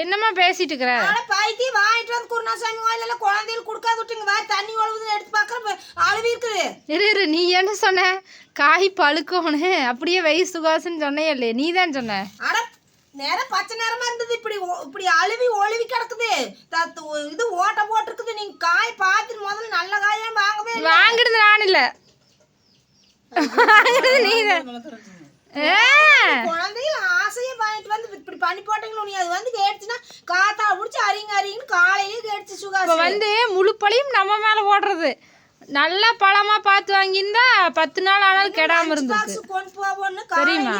என்னம்மா பேசிட்டு இருக்கிற? பாய்த்தி வாங்கிட்டு வந்து குருணாசாமி வாயில குழந்தைகள் கொடுக்காது விட்டுங்க. வேற தண்ணி ஒழுகுதுன்னு எடுத்து பார்க்குற அழுவி இருக்குது. இரு நீ என்ன சொன்ன? காய் பழுக்கோன்னு அப்படியே வெய் சுகாசுன்னு சொன்னே இல்லையே, நீ தான் சொன்ன. அட நேரம் பச்சை நேரமா இருந்தது. இப்படி அழுவி ஒழுவி கிடக்குது. இது ஓட்ட போட்டிருக்குது. நீங்க காய் பார்த்து முதல்ல நல்ல காயா வாங்கவே இல்லை. வாங்கிடுது நான் இல்லை, வாங்கிடுது நீ தான். குழந்தைய ஆசையா வாங்கிட்டு வந்து இப்படி பண்ணி போட்டீங்களோ. நீ அது வந்து கேட்டுச்சுன்னா காத்தா பிடிச்சி அறிங்கன்னு காலையிலேயே கேட்டுச்சு சுகாசி. இப்போ வந்து முழு பழியும் நம்ம மேலே ஓடுறது. நல்லா பழமா பார்த்து வாங்கியிருந்தா 10 நாள் ஆனாலும் கெடாம இருந்துச்சு. தெரியுமா?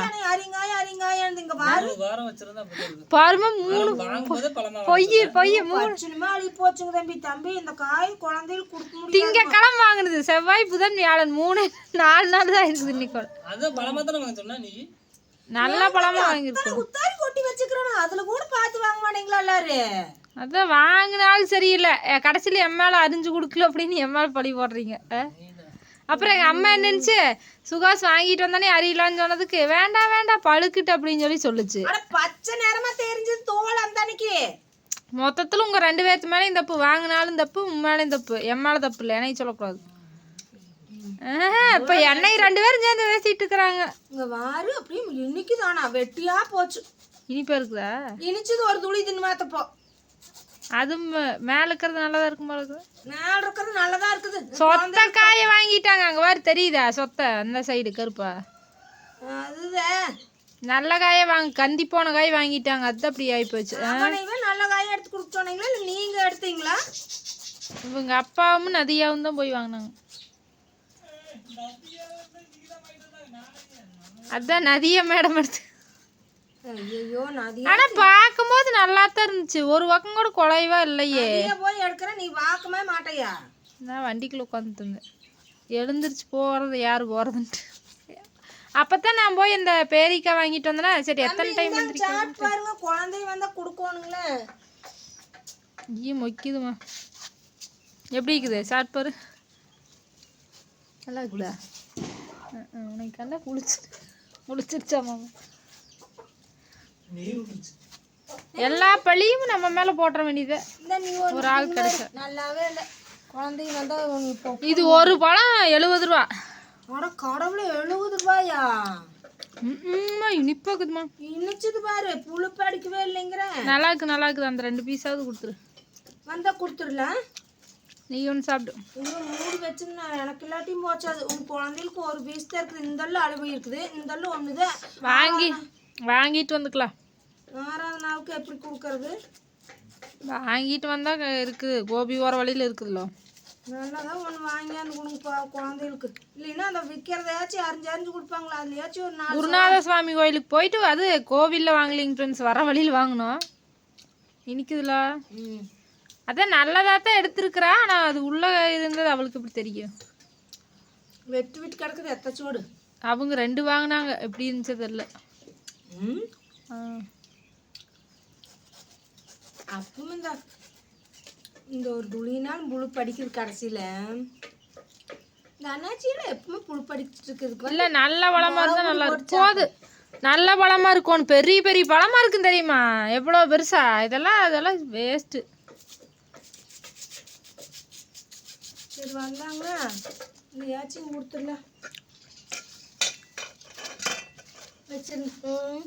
பாருமா 3 பொய் 3 தம்பி இந்த காய் குழந்தைகள் கொடுக்க முடியும். திங்கக்கிழமை வாங்குனது, செவ்வாய் புதன் வியாழன் 3-4 நாள் தான் இருக்குது. இன்னைக்கு நல்ல பழமா வாங்கிருக்கோம். குத்தாரி கொட்டி வச்சுக்கிறோம். அதுல கூட பார்த்து வாங்க மாட்டீங்களா எல்லாரும்? அதான் வாங்கினாலும் சரியில்லை, கடைசியில் என் மேலே அரிஞ்சு கொடுக்கல அப்படின்னு என் மேலே பழி போடுறீங்க. அப்புறம் எங்கள் அம்மா என்னச்சு, சுகாஸ் வாங்கிட்டு வந்தானே அறியலான்னு சொன்னதுக்கு வேண்டாம் பழுக்கிட்டு அப்படின்னு சொல்லுச்சு. பச்சை நேரமா தெரிஞ்சது தோல் அந்த அன்னைக்கு. மொத்தத்தில் உங்கள் 2 பேர்த்து மேலேயும் தப்பு. வாங்கினாலும் தப்பு, உன் மேலேயும் தப்பு, என் மேலே தப்பு இல்லை, என்னையும் சொல்லக்கூடாது. இப்போ என்னை 2 பேரும் சேர்ந்து பேசிட்டு இருக்கிறாங்க. இங்கே வாரு அப்படியே இன்னைக்கு தானா வெட்டியா போச்சு. இனிப்பா இருக்குதா? இனிச்சது ஒரு துளி தின்னு மாத்தப்போ. அது மேல இருக்கிறது நல்லதா இருக்கும் போல இருக்குது. மேல இருக்கிறது நல்லதா இருக்குது. சொத்த காயை வாங்கிட்டாங்க அங்க வேறு தெரியுதா? சொத்த அந்த சைடு கருப்பா அதுதான் நல்ல காயை கந்தி போன காய் வாங்கிட்டாங்க. அது அப்படி ஆயிப்போச்சு. நல்ல காயை எடுத்து கொடுத்தோன்னீங்களா இல்லை நீங்க எடுத்தீங்களா? இவங்க அப்பாவும் நதியாவும் தான் போய் வாங்கினாங்க. அதான் நதியா மேடம் எடுத்து. ஆனா பார்க்கும்போது நல்லா தான் இருந்துச்சு, ஒரு பக்கம் கூட குறைவா இல்லையே. போய் எடுக்கிற நீ பார்க்கவே மாட்டையா? நான் வண்டிக்குள்ள உட்காந்துட்டு இருந்தேன், எழுந்திரிச்சு போறது யாரு போறதுன்ட்டு. அப்பதான் நான் போய் இந்த பேரிக்காய் வாங்கிட்டு வந்தேன்னா சரி எத்தனை டைம் பாருங்க. குழந்தை வந்தா கொடுக்கணுங்களே. மொக்கிதுமா. எப்படி இருக்குது சாட் பாரு? நல்லா இருக்குதா? உனக்கு நல்லா குளிச்சிருச்சாமா? எல்லா பழியும் நம்ம மேல போட்டுற வேண்டியது. ஒரு ஆள் கிடைச்சா நல்லாவே இல்லை. குழந்தை வந்தா இது ஒரு பழம் 70 ரூபா. அட கடவுளே, 70 ரூபாயா? இனிப்பா இருக்குதுமா. இனிச்சது பாரு, புளிப்பு அடிக்கவே இல்லைங்கிற. நல்லா இருக்குது. அந்த 2 பீஸாவது கொடுத்துரு. வந்தா கொடுத்துடலாம். நீ ஒன்று சாப்பிடு. இன்னும் மூடி வச்சுன்னா எனக்கு இல்லாட்டியும் போச்சாது. உன் குழந்தைகளுக்கு ஒரு பீஸ் தான் இருக்குது. இந்த அழுவி இருக்குது. இந்த ஒண்ணுதான் வாங்கிட்டு வந்துக்கலாம். 6வது நாளுக்கு எப்படி கொடுக்கறது? வாங்கிட்டு வந்தா இருக்குது, கோபி ஓர வழியில் இருக்குதுல்ல. நல்லதான் ஒன்று வாங்கியாந்து கொடுங்கப்பா குழந்தைகளுக்கு. இல்லைன்னா அந்த விற்கிறதையாச்சும் அரிஞ்சு கொடுப்பாங்களா? அதுலையாச்சும் ஒரு 4 குருநாத சுவாமி கோயிலுக்கு போயிட்டு அது கோவிலில் வாங்கலிங்க ஃப்ரெண்ட்ஸ், வர வழியில் வாங்கினோம். இனிக்குதுல. அதான் நல்லதாக தான் எடுத்துருக்குறா. ஆனால் அது உள்ளே இருந்தது அவளுக்கு எப்படி தெரியும்? வெட்டு விட்டு கிடக்குது எத்தச்சோடு. அவங்க 2 வாங்கினாங்க, எப்படி இருந்துச்சு தெரியல. அப்பவும் இந்த ஒரு துளினால் புழு படிக்குது கடைசியில். இந்த அண்ணாச்சியில் எப்பவுமே புழு படிச்சுட்டு இருக்குது. இல்லை நல்ல பழமாக இருந்தால் நல்லா இருக்கும். போது நல்ல பழமாக இருக்கும். பெரிய பழமாக இருக்குன்னு தெரியுமா? எவ்வளோ பெருசா? அதெல்லாம் வேஸ்ட்டு. சரி வந்தாங்க இல்லையாச்சும் கொடுத்துடலாம் வச்சிருந்தோம்.